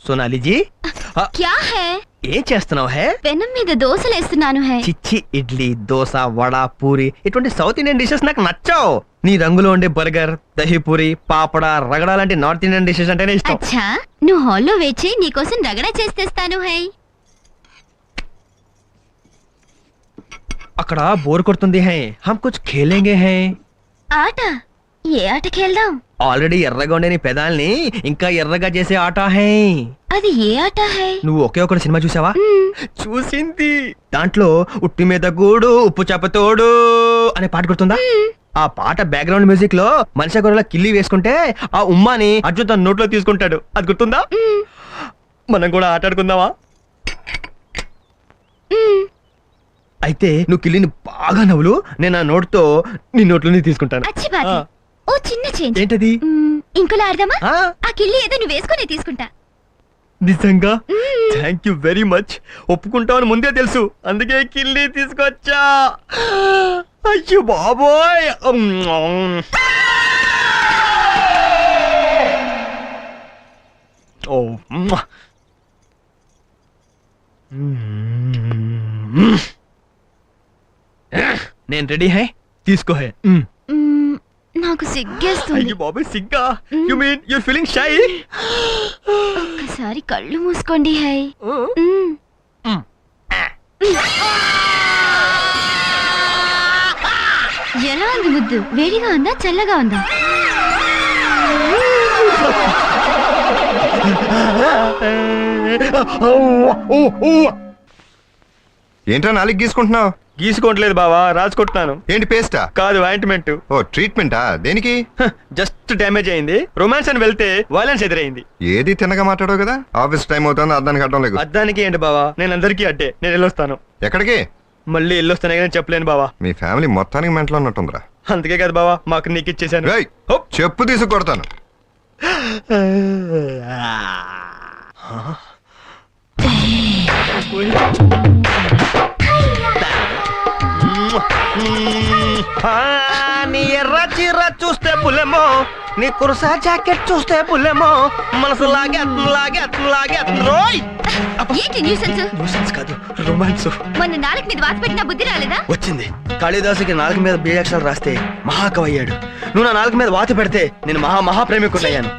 సోనాలిజీ క్యా హై? ఏం చేస్తున్నావు హే? పెనం మీద దోశలేస్తున్నాను హై. చిచ్చి, ఇడ్లీ, దోశ, వడ, పూరి ఇటువంటి సౌత్ ఇండియన్ డిషెస్ నాకు నచ్చావు. నీ రంగులో ఉండే బర్గర్, దహీపూరి, పాపడ, రగడ లాంటి నార్త్ ఇండియన్ డిషెస్ అంటేనే ఇష్టం. అచ్చా, నువ్వు హాల్లో వేచి నీకోసం రగడ చేస్తేస్తాను హై. అక్కడ బోర్ కొడుతుంది హై, హమ్ కుచ్ ఖేలేంగే హై. ఆట? ఏ ఆట ఖేల్దాం? ఆల్రెడీ ఎర్రగా ఉండే నీ పెదాల్ని ఇంకా ఎర్రగా చేసే ఆట హై. అది ఏ ఆట హై? నువ్వు ఒకే ఒక సినిమా చూసావా? చూసింది. దాంట్లో ఉట్టి మీద గూడు ఉప్పు చేపతోడు అనే పాట గుర్తుందా? ఆ పాట బ్యాక్గ్రౌండ్ మ్యూజిక్ లో మనిషి గొర్రెల కిల్లి వేసుకుంటే ఆ ఉమ్మాని అర్జున్ తన నోట్లో తీసుకుంటాడు. అది గుర్తుందా? మనం కూడా ఆటాడుకుందామా? అయితే నువ్వు కిల్లిని బాగా నవ్వులు, నేను ఆ నోట్తో నీ నోట్లో తీసుకుంటాను. అచ్చి బాత్. ఓ చిన్న చేంజ్. ఏంటది? ఇంకోలా ఆడదామా? ఆ, ఆ కిల్లి ఏదో నువ్వు వేసుకుని తీసుకుంటా. నిజంగా? Thank you very much. ఒప్పుకుంటామని ముందే తెలుసు, అందుకే కిల్లి తీసుకొచ్చా. అయ్యో బాబోయ్. ఓ నేను రెడీ హై, తీసుకో హై. నాకు సిగ్గేస్తుంది. అయ్యో బాబోయ్, సిగ్గా? You mean you feeling shy? ఒక్కసారి కళ్ళు మూసుకోండి హై. ఎలా ఉంది ముద్దు? వేడిగా ఉందా చల్లగా ఉందా? ఏంట్రా నాలుగు గీసుకుంటున్నావు? గీసుకోవట్లేదు బావా, రాసుకుంటున్నాను. ఏంటి పేస్టా? కాదు, ఆయింట్మెంట్. ఓ ట్రీట్మెంటా? దేనికి? జస్ట్ డ్యామేజ్ అయింది. రొమాన్స్ అని వెళ్తే వైలెన్స్ ఎదురైంది. ఏది తిన్నగా మాట్లాడవు కదా. ఆఫీస్ టైం అవుతుంది, అర్థానికి అడ్డం లేదు. అద్దానికి ఏంటి బావా, నేను అందరికీ అడ్డే. నేను వెళ్ళొస్తాను. ఎక్కడికి? మళ్ళీ వెళ్ళొస్తానే కానీ చెప్పలేను బావా. మీ ఫ్యామిలీ మొత్తానికి మెంటలో ఉన్నట్టుందిరా. అందుకే కదా బావా మాకు నీకు ఇచ్చేసాను. రేయ్, చెప్పు తీసి కొడతాను. నీ ఎర్ర చీర చూస్తే పులేమో, నీ కుర్సా జాకెట్ చూస్తే పులేమో, మనసు లాగే రోయ్. ఏంటి న్యూసెన్స్? న్యూసెన్స్ కాదు, రొమాన్స్. మొన్న నాలుగు మీద వాత పెట్టిన బుద్ధి రాలేదా? వచ్చింది. కాళిదాసుకి నాలుగు మీద బీజాక్షరాలు రాస్తే మహాకవి అయ్యాడు. నువ్వు నా నాలుగు మీద వాత పెడితే నేను మహాప్రేమికుడయ్యాను.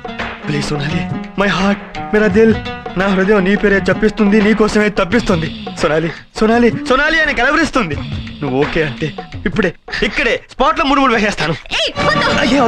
ప్లీజ్ సోనాలి, మై హార్ట్, మేరా దిల్, నా హృదయం నీ పేరే చెప్పిస్తుంది, నీ కోసమే తప్పిస్తుంది. సోనాలి అని కలవరిస్తుంది. నువ్వు ఓకే అంటే ఇక్కడే స్పాట్ లో 3 వేసేస్తాను. ఏయ్, వద్దు. అయ్యో